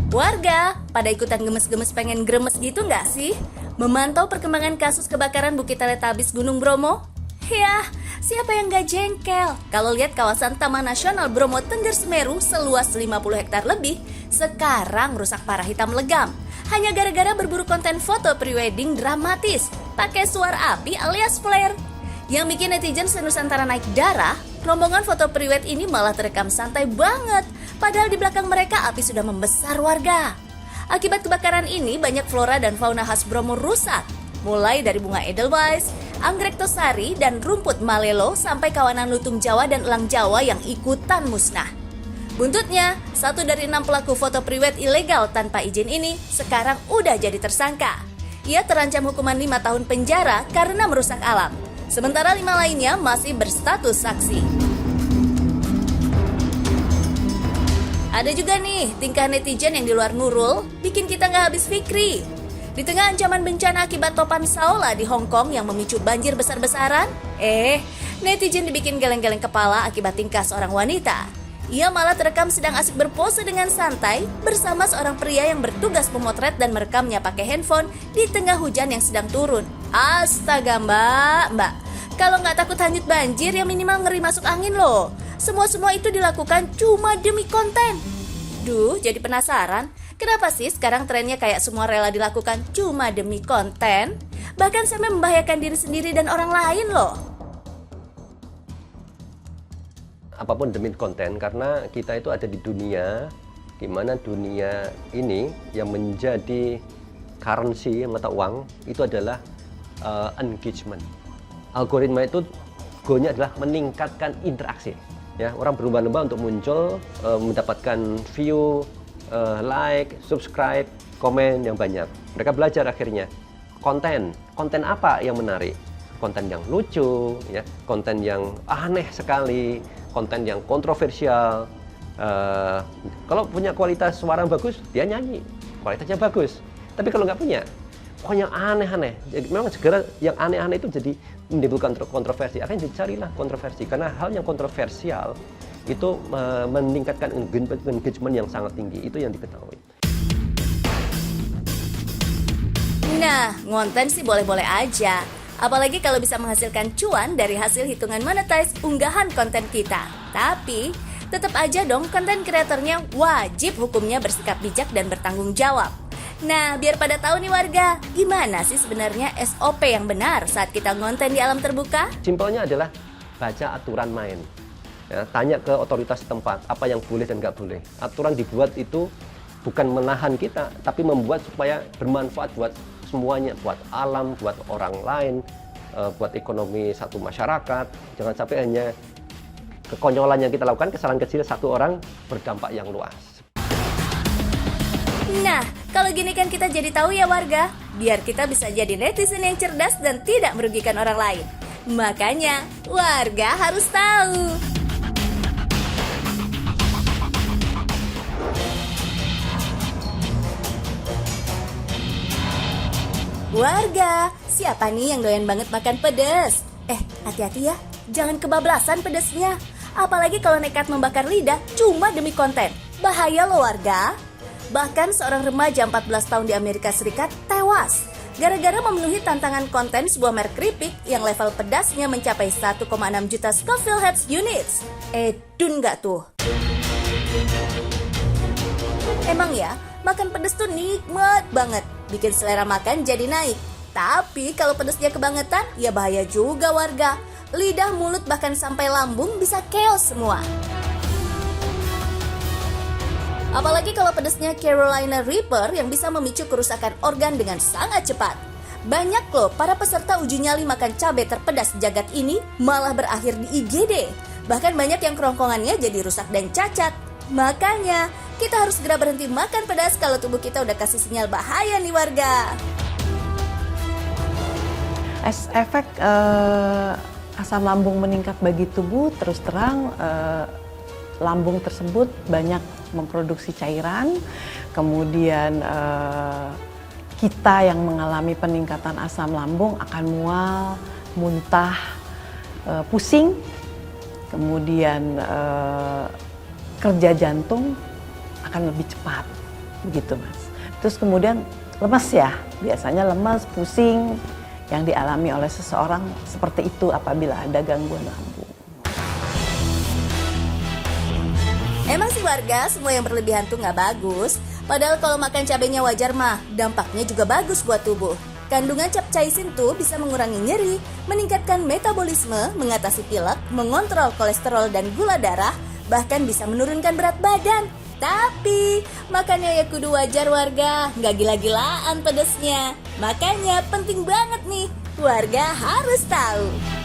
Warga, pada ikutan gemes-gemes pengen gremes gitu nggak sih? Memantau perkembangan kasus kebakaran Bukit Teletabis Gunung Bromo? Yah, siapa yang nggak jengkel kalau lihat kawasan Taman Nasional Bromo Tengger Semeru seluas 50 hektar lebih sekarang rusak parah hitam legam. Hanya gara-gara berburu konten foto prewedding dramatis pakai suara api alias flare. Yang bikin netizen senusantara naik darah, rombongan foto prewed ini malah terekam santai banget. Padahal di belakang mereka api sudah membesar warga. Akibat kebakaran ini banyak flora dan fauna khas Bromo rusak. Mulai dari bunga edelweiss, anggrek tosari, dan rumput malelo sampai kawanan lutung Jawa dan elang Jawa yang ikutan musnah. Buntutnya, 1 dari 6 pelaku foto prewed ilegal tanpa izin ini sekarang udah jadi tersangka. Ia terancam hukuman 5 tahun penjara karena merusak alam. Sementara 5 lainnya masih berstatus saksi. Ada juga nih tingkah netizen yang di luar nurul bikin kita nggak habis fikri. Di tengah ancaman bencana akibat topan Saola di Hong Kong yang memicu banjir besar-besaran, netizen dibikin geleng-geleng kepala akibat tingkah seorang wanita. Ia malah terekam sedang asik berpose dengan santai bersama seorang pria yang bertugas memotret dan merekamnya pakai handphone di tengah hujan yang sedang turun. Astaga mbak, kalau nggak takut hanyut banjir ya minimal ngeri masuk angin loh. Semua itu dilakukan cuma demi konten. Duh, jadi penasaran, kenapa sih sekarang trennya kayak semua rela dilakukan cuma demi konten? Bahkan sampai membahayakan diri sendiri dan orang lain loh. Apapun demi konten, karena kita itu ada di dunia di mana dunia ini yang menjadi currency, mata uang itu adalah engagement. Algoritma itu goalnya adalah meningkatkan interaksi. Ya, orang berlomba-lomba untuk muncul, mendapatkan view, like, subscribe, komen yang banyak. Mereka belajar akhirnya konten apa yang menarik, konten yang lucu, ya, konten yang aneh sekali, konten yang kontroversial. Kalau punya kualitas suara bagus, dia nyanyi, kualitasnya bagus. Tapi kalau nggak punya, pokoknya aneh-aneh. Memang segera yang aneh-aneh itu jadi menimbulkan kontroversi. Akhirnya dicarilah kontroversi, karena hal yang kontroversial itu meningkatkan engagement yang sangat tinggi. Itu yang diketahui. Nah, ngonten sih boleh-boleh aja. Apalagi kalau bisa menghasilkan cuan dari hasil hitungan monetize unggahan konten kita. Tapi, tetap aja dong konten kreatornya wajib hukumnya bersikap bijak dan bertanggung jawab. Nah, biar pada tahu nih warga, gimana sih sebenarnya SOP yang benar saat kita ngonten di alam terbuka? Simpelnya adalah baca aturan main. Ya, tanya ke otoritas tempat apa yang boleh dan nggak boleh. Aturan dibuat itu bukan menahan kita, tapi membuat supaya bermanfaat buat semuanya, buat alam, buat orang lain, buat ekonomi satu masyarakat. Jangan sampai hanya kekonyolan yang kita lakukan, kesalahan kecil satu orang berdampak yang luas. Nah, kalau gini kan kita jadi tahu ya warga, biar kita bisa jadi netizen yang cerdas dan tidak merugikan orang lain. Makanya, warga harus tahu. Warga, siapa nih yang doyan banget makan pedas? Hati-hati ya, jangan kebablasan pedasnya. Apalagi kalau nekat membakar lidah cuma demi konten. Bahaya loh warga. Bahkan seorang remaja 14 tahun di Amerika Serikat tewas gara-gara memenuhi tantangan konten sebuah merek keripik yang level pedasnya mencapai 1,6 juta Scoville Hertz Units. Dun nggak tuh? Emang ya, makan pedas tuh nikmat banget, bikin selera makan jadi naik. Tapi kalau pedasnya kebangetan, ya bahaya juga warga. Lidah, mulut, bahkan sampai lambung bisa keos semua. Apalagi kalau pedasnya Carolina Reaper yang bisa memicu kerusakan organ dengan sangat cepat. Banyak loh para peserta uji nyali makan cabai terpedas jagat ini malah berakhir di IGD. Bahkan banyak yang kerongkongannya jadi rusak dan cacat. Makanya, kita harus segera berhenti makan pedas kalau tubuh kita udah kasih sinyal bahaya nih warga. Efek asam lambung meningkat bagi tubuh, terus terang lambung tersebut banyak memproduksi cairan, kemudian kita yang mengalami peningkatan asam lambung akan mual, muntah, pusing, kemudian kerja jantung akan lebih cepat. begitu Mas. Terus kemudian lemas ya, biasanya lemas, pusing yang dialami oleh seseorang seperti itu apabila ada gangguan lambung. Emang sih warga, semua yang berlebihan tuh nggak bagus. Padahal kalau makan cabenya wajar mah, dampaknya juga bagus buat tubuh. Kandungan capsaicin tuh bisa mengurangi nyeri, meningkatkan metabolisme, mengatasi pilek, mengontrol kolesterol dan gula darah, bahkan bisa menurunkan berat badan. Tapi, makannya ya kudu wajar warga, nggak gila-gilaan pedesnya. Makanya penting banget nih, warga harus tahu.